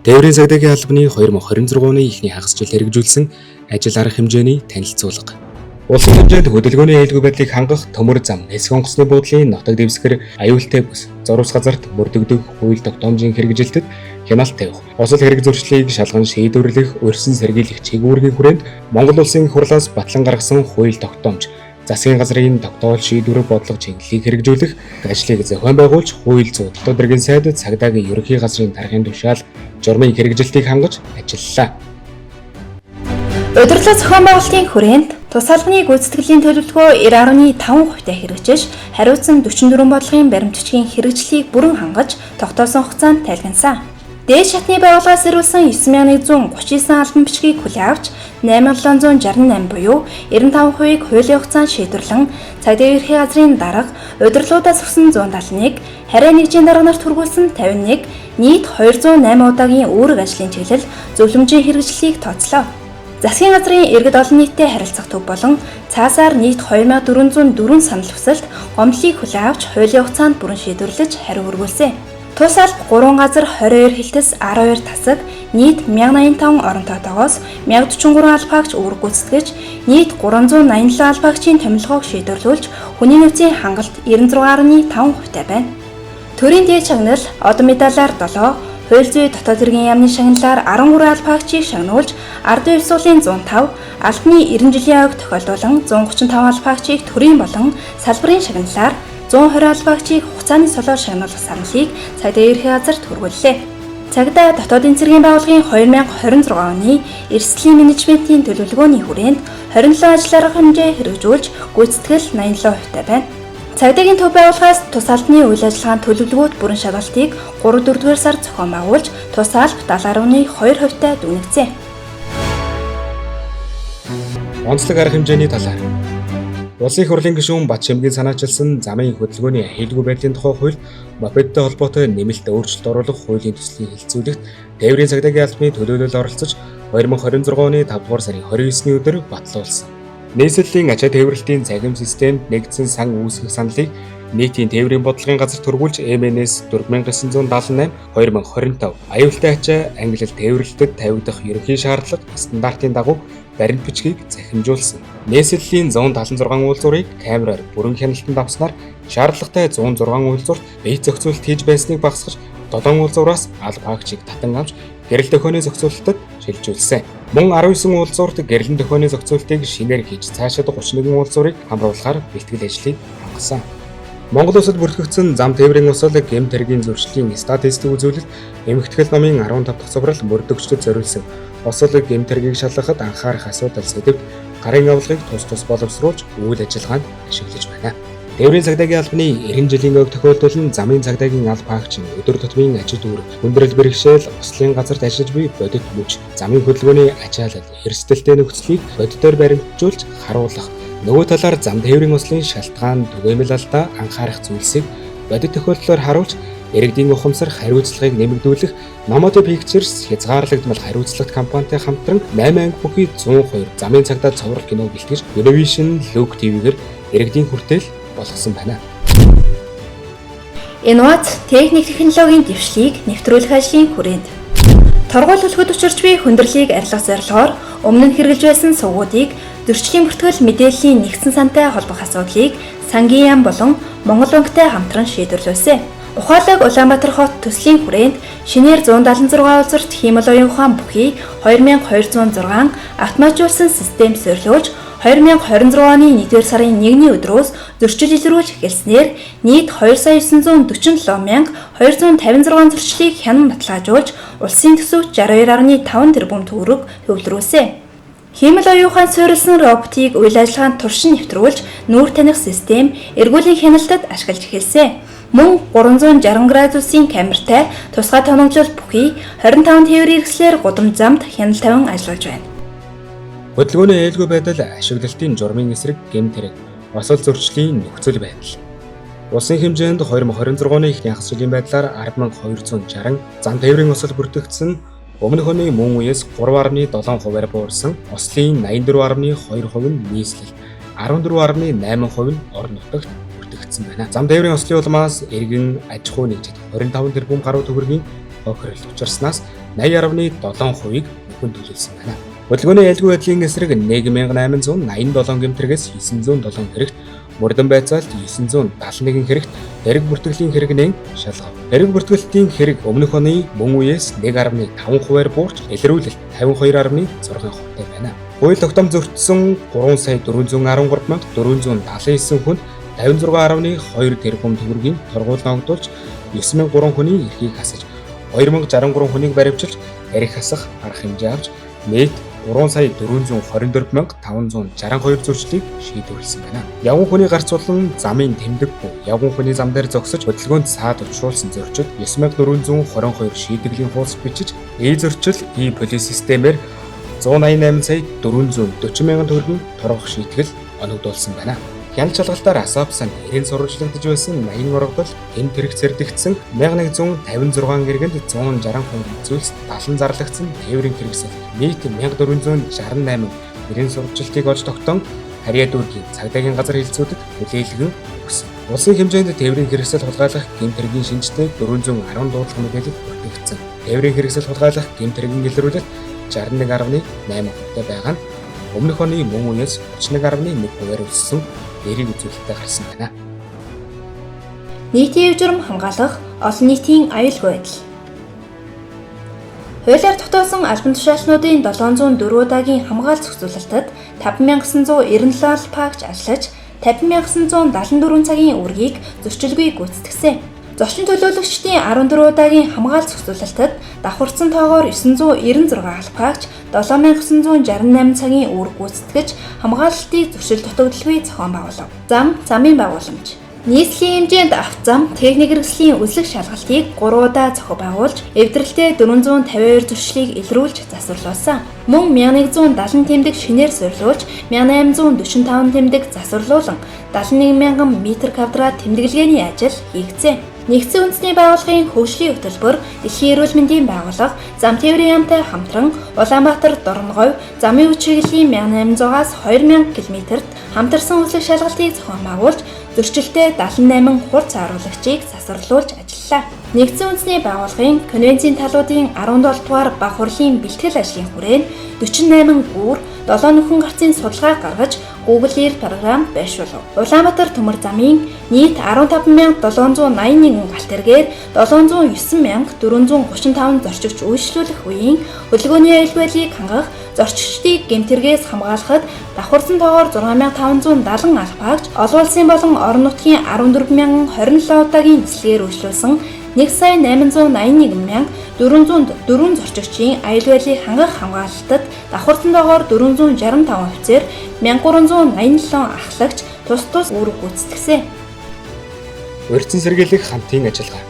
Тээврийн цагдаагийн албаны 2026 оны эхний хагас жил хэрэгжүүлсэн ажил арга хэмжээний танилцуулга. Улсын хэмжээнд хөдөлгөөний ээлгүй байдлыг хангах төмөр зам, эсэх онгоцны буудлын нутаг дэвсгэр, аюултай бүс, зурвас газарт мөрдөгдөх хууль тогтоомжийн хэрэгжилтэд хяналт тавих, осол хэрэг зөрчлийг шалган шийдвэрлэх, өрсөн сэргийлэх чиглэлийн хүрээнд Монгол Улсын хурлаас батлан гаргасан хууль тогтоомж, засгийн газрын тогтоол шийдвэрэг бодлого чиглэлийг хэрэгжүүлэх, ажлыг зохион байгуулж, хууль зүйн дотоод иргэн сайд цагдаагийн ерөнхий газрын даргын тушаал журмын хэрэгжилтийг хангаж ажиллалаа. Удирдлага зохион байгуулалтын хүрээнд тус албаны гүйцэтгэлийн төлөвлөгөө 90.5% хэрэгжиж, хариуцсан 44 бодлогын баримтчгийн хэрэгжлийг бүрэн хангаж, тогтоосон хугацаанд тайлгнасан. Дээд шатны байгууллагаас ирүүлсэн 9139 албан бичгийг хүлээн авч 8768 буюу 95%-ийг хуулийн хугацаанд шийдвэрлэн цагдаагийн ерхий газрын дарга удирдлуудаас өгсөн 171, хараа нэгжийн дарга нарт хүргүүлсэн 51, нийт 208 удаагийн үүрэг ажлын чиглэл зөвлөмжийн хэрэгжлийг тооцлоо. Засгийн газрын иргэд олон нийтэд харилцах төв болон цаасаар нийт 2404 санал хүсэлт гомдлыг хүлээн авч хуулийн хугацаанд бүрэн шийдвэрлэж хариу хүргүүлсэн. Тус алба 3 газар 22 хилтэс 12 тасаг нийт 1085 оронтойгоос 1043 албаагч үүрэг гүйцэтгэж нийт 387 албаагчийн томилгоог шийдвэрлүүлж хүний нөөцийн хангалт 96.5% байна. Төрийн дээд шагнал одон медалаар 7, хууль зүйн дотоод иргэн яамны шагналаар 13 албаагчийг шагнуулж ардын хувьсгалын 105, албаны 90 жилийн ойг тохиолдуулан 135 албаагчийг төрийн болон салбарын шагналаар 120 албаагчийг хугацааны солиор шагнуулах саналыг цагдаагийн ерхий газарт хүргүүллээ. Цагдаа дотоодын цэргийн байгууллагын 2026 оны эрсдлийн менежментийн төлөвлөгөөний хүрээнд 27 ажил арга хэмжээ хэрэгжүүлж гүйцэтгэл 87% байна. Цагдаагийн төв байгууллагаас тус албаны үйл ажиллагааны төлөвлөгөөт бүрэн шалгалтыг 3-4 сард зохион байгуулж тус алба 70.2% дүгнэгцээ. Онцлог арга хэмжээний талаар Улсын их хурлын гишүүн Батшимгийн санаачилсан замын хөдөлгөөний аюулгүй байдлын тухай хууль мопедтэй холбоотой нэмэлт өөрчлөлт оруулах хуулийн төслийг хэлэлцүүлэхэд тээврийн цагдаагийн албаны төлөөлөл оролцож 2026 оны 5 дугаар сарын 29-ний өдөр батлуулсан. Нийслэлийн ачаа тээвэрлэлтийн цахим системд нэгдсэн сан үүсгэх саналыг нийтийн тээврийн бодлогын газар түргүүлж MNS 4978 2025 аюултай ачаа ангилал тээвэрлэлтэд тавигдах ерөнхий шаардлага стандартын дагуу баримт бичгийг захимжуулсан. Нийслэлийн 176 үйлдвэрийг камераар бүрэн хяналтанд авснаар шаардлагатай 106 үйлдвэрт бие зохицуулалт хийж байсныг багасгаж 7 үйлдвэраас албаагчийг татан авч гэрэл дөхөөний зохицуулалтад шилжүүлсэн. Мөн 19 үйлдвэрт гэрэлэн дөхөөний зохицуулалтыг шинээр хийж цаашид 31 үйлдвэрийг хамруулахаар бэлтгэл ажлыг хангасан. Монгол улсад бүртгэгдсэн зам тээврийн усал гэмт хэргийн зөрчлийн статистик үзүүлэлт эмэгтгэл номын 15 дахь цуврал мөрдөгчдөд зориулсан усал гэмт хэргийг шалгахад анхаарах асуудал сэдвт гарын авлагыг тус боловсруулж үйл ажиллагаанд ашиглаж байна. Тээврийн цагдаагийн албаны 90 жилийн ойг тохиолдуулан замын цагдаагийн албаагч өдөр тутмын ажил үүрэг, хүндрэл бэрхшээл, ослын газарт ажиллаж буй бодит мөч, замын хөдөлгөөний ачаалал, эрсдэлтэй нөхцөлийг бодитоор баримтжуулж харуулах, нөгөө талаар зам тээврийн ослын шалтгаан түгээмэл алдаа анхаарах зүйлсийг бодит тохиолдлоор харуулж иргэдийн ухамсар хариуцлагыг нэмэгдүүлэх Номото Pictures хязгаарлагдмал хариуцлагат компанитай хамтран 8 анги бүхий 102 замын цагдаа цоврал кино бэлтгэж Univision Look TV-гээр иргэдийн хүртэл болгосон байна. Инновац техник технологийн дэвшлийг нэвтрүүлэх ажлын хүрээнд торгуул хөлгөд учирч буй хүндрэлийг арилгах зорилгоор өмнө нь хэрэгжилж байсан сувгуудыг зөрчлийн бүртгэл мэдээллийн нэгдсэн сантай холбох асуудлыг сангийн яам болон Монгол банктай хамтран шийдвэрлэсэн. Ухаалаг Улаанбаатар хот төслийн хүрээнд шинээр 176 улсарт хиймэл оюун ухаан бүхий 2206 автоматжуулсан систем суйрлуулж 2026 оны 1-р сарын 1-ний өдрөөс зөрчил илрүүлж эхэлснээр нийт 2,947,256 зөрчлийг хянан баталгаажуулж улсын төсөвт 62.5 тэрбум төгрөг төвлөрүүлсэн. Хиймэл оюун ухаан суурилсан роботыг үйл ажиллагаанд туршин нэвтрүүлж нүүр таних систем эргүүлийн хяналтад ашиглаж эхэлсэн. Мөн 360 градусын камертай тусгай тоногжуулалт бүхий 25 тээврийн хэрэгслээр гудамж замд хяналт тавин ажиллаж байна. Хөдөлгөөний ээлгүй байдал, ашиглалтын журмын эсрэг гэмт хэрэг, осол зөрчлийн нөхцөл байдал. Улсын хэмжээнд 2026 оны эхний хагас жилийн байдлаар 10,260 зам тээврийн осол бүртгэгдсэн. Өмнөх оны мөн үеэс 3.7%-аар буурсан. Ослын 84.2% нь нийслэл, 14.8% нь орон нутагт бүртгэгдсэн байна. Зам тээврийн ослын улмаас иргэн аж ахуй нэгжид 25 тэрбум гаруй төгрөгийн хохирол учирснаас 80.7%-ийг бүхэн төлөвлөсөн байна. Хөдөлгөөний айлгүй байдлын эсрэг 1887 гэмтэргээс 907 хэрэгт, мөрдөн байцаалт 971 хэрэгт дэрэг бүртгэлийн хэрэг нээн шалгав. Дэрэг бүртгэлтийн хэрэг өмнөх оны мөн үеэс 1.5%-аар буурч илрүүлэлт 52.6%-тай байна. Хууль тогтоом зөрчсөн 3,413,479 хүнд 56.2 тэрбум төгрөгийн торгууль ногдуулж 9,003 хүний эрхийг хасаж 2,063 хүнийг баривчилж эрх хасах арга хэмжээ авч нийт 3,424,562 зөрчлийг шийдвэрлсэн байна. Явган хүний гарц болон замын тэмдэг буй явган хүний зам дээр зогсож хөдөлгөөнд саад учруулсан зөрчил 9,422 шийтгэлийн хуудас бичиж зөрчил полис системээр 188,440,000 төгрөгийн торгох шийтгэл оногдуулсан байна. Хяналт шалгалтаар асаапсан 90 сурвалжлагдж байсан 80 орогдол энд тэрэг зэрдэгдсэн 1156 иргэнд 162 зүйлс 70 зарлагдсан тээврийн хэрэгсэл нийт 1468 90 сурвалжлалтыг олж тогтоон харьяа дүүргийн цагдаагийн газар хилцүүдэд хүлээлгэн өгсөн. Улсын хэмжээнд тээврийн хэрэгсэл хулгайлах гэмт хэргийн шинжтэй 410 дуудлага мэдээлэл бүртгэгдсэн. Тээврийн хэрэгсэл хулгайлах гэмт хэргийн илрүүлэлт 61.8%-тай байгаа нь өмнөх оны мөн үеэс 31.1%-аар өссөн дэрийг үзүүлэлттэй гарсан байна. Нийтийн өв журам хамгаалах олон нийтийн аюулгүй байдал. Хуулиар тогтоосон албан тушаалчнуудын 704 удаагийн хамгаалц зохицуулалтад 5997 албаагч ажиллаж 50974 цагийн үргийг зөрчилгүй гүйцэтгсэн. Зочин төлөөлөгчдийн 14 удаагийн хамгаалц зохицуулалтад давхарцсан тоогоор 996 албаагч 7968 цагийн үүрэг гүйцэтгэж хамгаалалтыг зөрчил дутагдaltaгүй зохион байгуулав. Замын байгууламж. Нийслэлийн хэмжээнд авто зам, техник хэрэгслийн үзлэг шалгалтыг 3 удаа зохион байгуулж, эвдрэлтэй 452 зөрчлийг илрүүлж засварлуулсан. Мөн 1170 тэмдэг шинээр суйрлуулж, 1845 тэмдэг засварлуулан, 71,000 м2 тэмдэглэгээний ажил хийгдсэн. Нэгдсэн үндэсний байгууллагын хөгжлийн хөтөлбөр, Дэлхийн эрүүл мэндийн байгууллага, зам тээврийн яамтай хамтран Улаанбаатар, Дорноговь, замын үе чиглэлийн 1800-аас 2000 км-т хамтарсан үзлэг шалгалтыг зохион байгуулж, зөрчилтэй 78 хурц харуулагчийг засварлуулж ажиллалаа. Нэгдсэн үндэсний байгууллагын конвенцийн талуудын 17 дугаар баг хурлын бэлтгэл ажлын хүрээнд 48 гүүр 7 нөхөн гарцын судалгаа гаргаж Google Earth програм байршуулв. Улаанбаатар төмөр замын нийт 15,781 галт тэргээр 709,435 зорчигч үйлчлүүлэх үеийн хөдөлгөөний аюулгүй байдлыг хангах, зорчигчдыг гэмтэргээс хамгаалахад давхарсан тоогоор 6,570 албаагч, олон улсын болон орон нутгийн 14,027 удаагийн нислэгээр үйлчлүүлсэн 1,881,404 зорчигчийн аюулгүй байдлыг хангах хамгаалалтад давхарсан тоогоор 465 офицер, 1387 ахлагч тус үүрэг гүйцэтгсэн. Урьдчилан сэргийлэх хамтын ажиллагаа.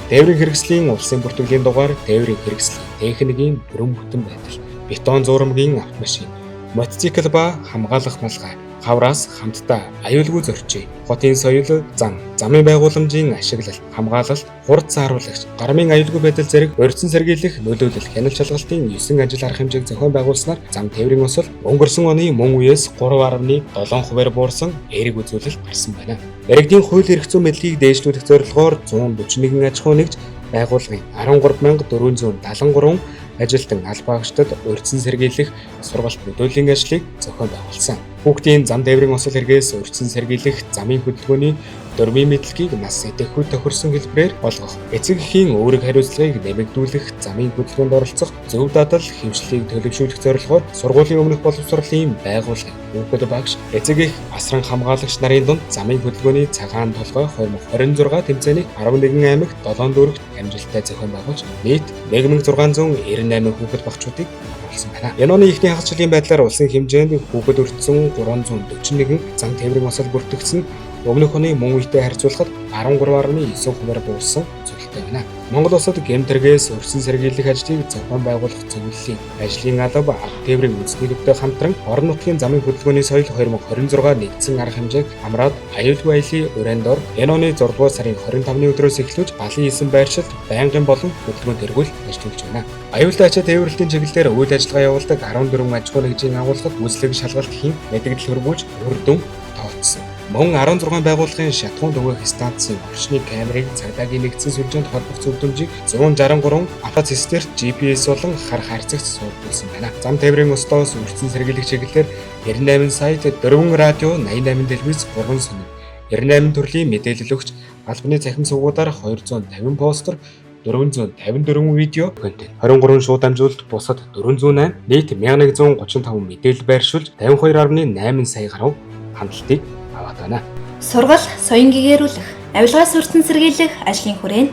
Тээврийн хэрэгслийн улсын бүртгэлийн дугаар тээврийн хэрэгслийн техникийн бүрэн бүтэн байдал, бетон зуурамгийн автомашин, мотоцикл ба хамгаалах малгай, хавраас хамтдаа аюулгүй зорчий, хотын соёл, замын байгууламжийн ашиглалт, хамгаалалт, хурц харуулагч, гармын аюулгүй байдал зэрэг урьдчилан сэргийлэх, нөлөөлөл, хяналт шалгалтын 9 ажил арга хэмжээг зохион байгуулснаар зам тээврийн осол өнгөрсөн оны мөн үеэс 3.7%-аар буурсан эерэг үзүүлэлт гарсан байна. Иргэдийн хууль эрх зүйн мэдлэгийг дээшлүүлэх зорилгоор 141 аж ахуй нэгж байгууллагын 13,473 ажилтан албаагчдад урьдчилан сэргийлэх сургалт нөлөөллийн ажлыг зохион байгуулсан. Хүүхдийн зам тээврийн осол хэрэгээс урьдчилан сэргийлэх замын хөдөлгөөний дөрмийн мэдлэгийг нас идэвхтэй тохирсон хэлбэрээр олгох, эцэг эхийн үүрэг хариуцлагыг нэмэгдүүлэх, замын хөдөлгөөнд оролцох, зөв дадал хэмжлэгийг төлөвшүүлэх зорилгоор сургуулийн өмнөх боловсролын байгууллагын хүүхэд багш, эцэг эх, асран хамгаалагч нарын дунд замын хөдөлгөөний цагаан толгой 2026 тэмцээнийг 11 аймагт 7 дүүрэгт амжилттай зохион байгуулж, нийт 1698 хүүхэд багчуудыг болсон байна. Энэ оны ихний хагасчлалын байдлаар улсын хэмжээнд хүүхэд өртсөн 341 зам тээврийн осол бүртгэгдсэн. Өмнөх оны мөн үетэй харьцуулахад 13.9%-аар буурсан зүйлтэй байна. Монгол улсад гэмтэргээс урьдчилан сэргийлэх ажлыг зохион байгуулах зөвлөлийн ажлын алба тээврийн үндэстнийгтэй хамтран орон нутгийн замын хөдөлгөөний соёл 2026 нэгдсэн арга хэмжээг амраад аюулгүй аялын урандор энэ оны 6 дугаар сарын 25-ны өдрөөс эхлүүлж балын 9 байршилд байнгын болон хөдөлгөөнд эргүүл ажиллаж байна. Аюултай ачаа тээвэрлэлийн чиглэлээр үйл ажиллагаа явуулдаг 14 аж ахуй нэгжийн агуулгад үзлэг шалгалт хийн мэдээлэл хөрвүүлж үр дүн тооцсон. Мөн 16 байгууллагын шатхуун дөгөөх станцын орчны камерыг цагдаагийн нэгдсэн сүлжээнд холбох зөвлөмжийг 163 автоцистерт GPS болон хар хайрцагт суулгуулсан байна. Зам тээврийн өстөөс үрдсэн сэргийлэх чиглэлээр 98 сайт, 4 радио, 88 телевиз, 3 сонин, 98 төрлийн мэдээлэл өгч албаны цахим сувгуудаар 250 постер, 454 видео контент, 23 шууд дамжуулалт бусад 408, нийт 1135 мэдээлэл байршуулж 52.8 сая гаруй хандлтыг аваад байна. Сургал, соён гэгэрүүлэх, авилгаас үрдсэн сэргийлэх ажлын хүрээнд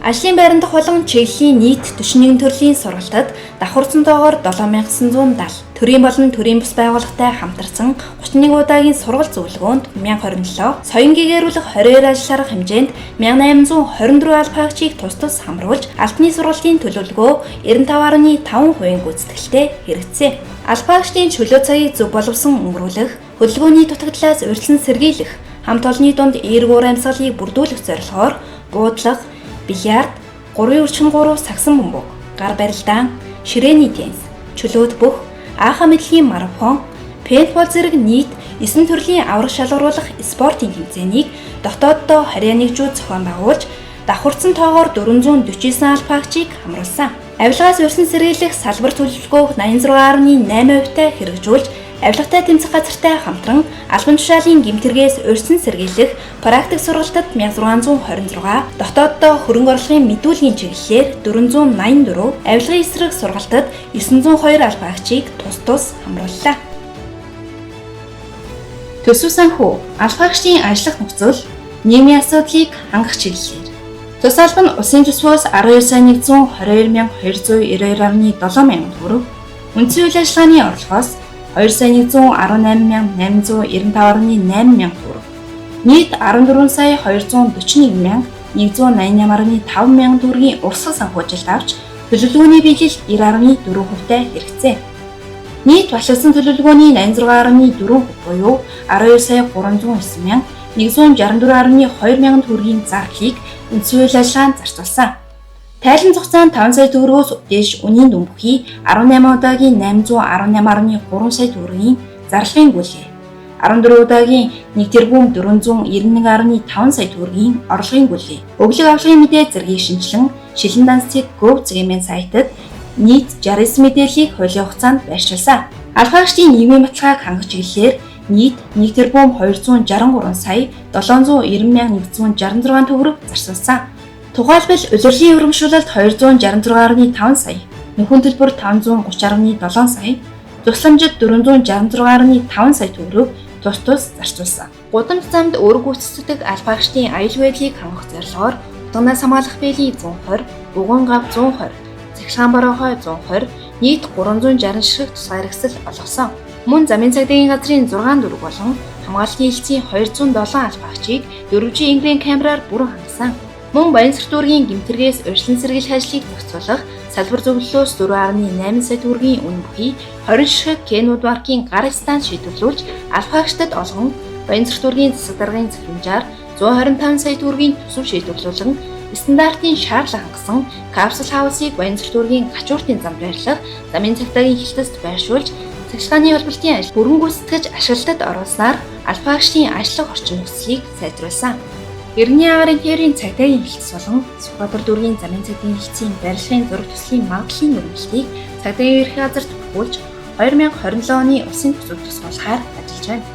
ажлын байранд болон чиглэлийн нийт 41 төрлийн сургалтад давхарцантойгоор 7970, төрийн болон төрийн бус байгууллагатай хамтарсан 31 удаагийн сургалт зөвлөгөөнд 1027, соён гэгэрүүлэх 22 ажил арга хэмжээнд 1824 албаагчийг тус тус хамруулж албаны сургалтын төлөвлөгөө 95.5% гүйцэтгэлтэй хэрэгжсэн. Албаагчдын чөлөө цагийг зөв боловсон өнгөрүүлэх, хөдөлгөөний дутагдлаас урьдчилан сэргийлэх, хамт олонны дунд эерэг уур амьсгалыг бүрдүүлэх зорилгоор буудлага, бильярд, 3/3 сагсан бөмбөг, гар барилдаан, ширээний теннис, чөлөөт бүх, ааха мэдлэгийн марафон, пейнтбол зэрэг нийт 9 төрлийн аврах шалгаруулах спортын тэмцээнийг дотооддоо 21 зохион байгуулж, давхарцсан тоогоор 449 албаагчийг хамруулсан. Авилгаас урьдчилан сэргийлэх салбар төлөвлөгөөг 86.8%-тай хэрэгжүүлж, авилгатай тэмцэх газартай хамтран албан тушаалын гэмтэргээс урьдчилан сэргийлэх практик сургалтад 1626, дотооддоо хөрөнгө оруулалтын мэдүүлгийн чиглэлээр 484, авилгын эсрэг сургалтад 902 албаагчийг тус тус хамрууллаа. Төсөв санхүү, албаагчдын ажиллах нөхцөл, нийгмийн асуудлыг хангах чиглэлээр. Тус алба нь улсын төсвөөс 12,122,292.7 мянган төгрөг, үндсэн үйл ажиллагааны орлогоос 2,118,895.8 мянган төгрөг, нийт 14,241,188.5 мянган төгрөгийн урсгал санхүүжилт авч төлөвлөгөөний биелэл 90.4%-тай хэрэгжээ. Нийт батлагдсан төлөвлөгөөний 86.4% буюу 12,309,164.2 мянган төгрөгийн зарлыг үндсэн үйл ажиллагаанд зарцуулсан. Тайлан зохицаанд 5 сая төгрөгөөс дээш үнийн дүнбүхий 18 удаагийн 818.3 сая төгрөгийн зарлагын гүйлгээ, 14 удаагийн 1 тэрбум 491.5 сая төгрөгийн орлогын гүйлгээ, өглөг авлагын мэдээ зэргийг шинжилэн шилэн дансцыг gov.cgmn сайтад нийт 69 мэдээллийг хуулийн хугацаанд байршуулсан. Албаагчдын нийгмийн баталгааг хангах чиглэлээр нийт 1 тэрбум 263 сая 790,166 төгрөг зарцуулсан. Тухайлбал улирлын урамшуулалт 266.5 сая, нөхөн төлбөр 530.7 сая, тусламжид 466.5 сая төгрөг тус тус зарцуулсан. Гудамж замд өр гүйцэтгэдэг албаагчдын аюул байдлыг хангах зорилгоор утганаас хамгаалах бэлий 120, бугуун гав 120, цахилгаан бороохой 120, нийт 360 ширхэг тусгай хэрэгсэл олгосон. Мөн замын цагдаагийн газрын 6 дүрэг болон хамгаалтын хэлтсийн 207 албаагчийг дөрвжин ингийн камераар бүрэн хангасан. Мөн Баянсар дүүргийн гэмтэргээс урьдчилан сэргийлэх ажлыг зохицуулах салбар зөвлөлөөс 4.8 сая төгрөгийн үнэ бүхий 20 ширхэг Kenwood маркийн гар станц шийдвэрлүүлж албаагчдад олгон Баянсар дүүргийн засаг даргын захирамжаар 125 сая төгрөгийн төсөв шийдвэрлүүлэн стандартын шаардлага хангасан капсул хаусыг Баянсар дүүргийн гачууртын замд байрлах замын цагдаагийн хэлтэст байршуулж цахилгааны холболтын ажил бүрэн гүйцэтгэж ашиглалтад оруулснаар албаагчдын ажиллах орчин нөхцөлийг сайжруулсан. Иргэний агарын тээврийн цагдаагийн хэлтс болон Сүхбаатар дүүргийн замын цагдаагийн хэлтсийн барилгын зураг төслийн магадлалын нөхцөлийг цагдаагийн ерхий газарт өгүүлж 2027 оны улсын төсөв тусгуулахаар ажиллаж байна.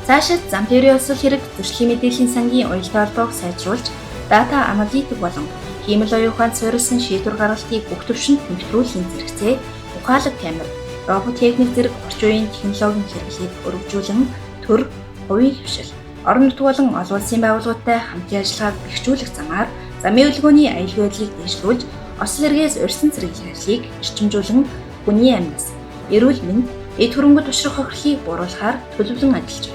Цаашид зам тээврийн өсвөл хэрэг зөрчлийн мэдээллийн сангийн уялдаа холбоог сайжруулж дата аналитик болон хиймэл оюун ухаанд суурилсан шийдвэр гаргалтыг бүх түвшинд тэмдэглүүлэхийн зэрэгцээ ухаалаг камер, робот техник зэрэг орчин үеийн технологийн хэрэглийг өргөжүүлэн төр, хувийн хвшил, орон нутг болон олон улсын байгууллагуудтай хамтын ажиллагааг бэхжүүлэх замаар замын хөдөлгөөний аюул байдлыг дэвшүүлж, осол эргээс урьдчилан сэргийлэх ажлыг эрчимжүүлэн хүний амьнаас, эрүүл мэнд, эд хөрөнгөд учрах хохирлыг бууруулахаар төлөвлөн ажиллаж байна.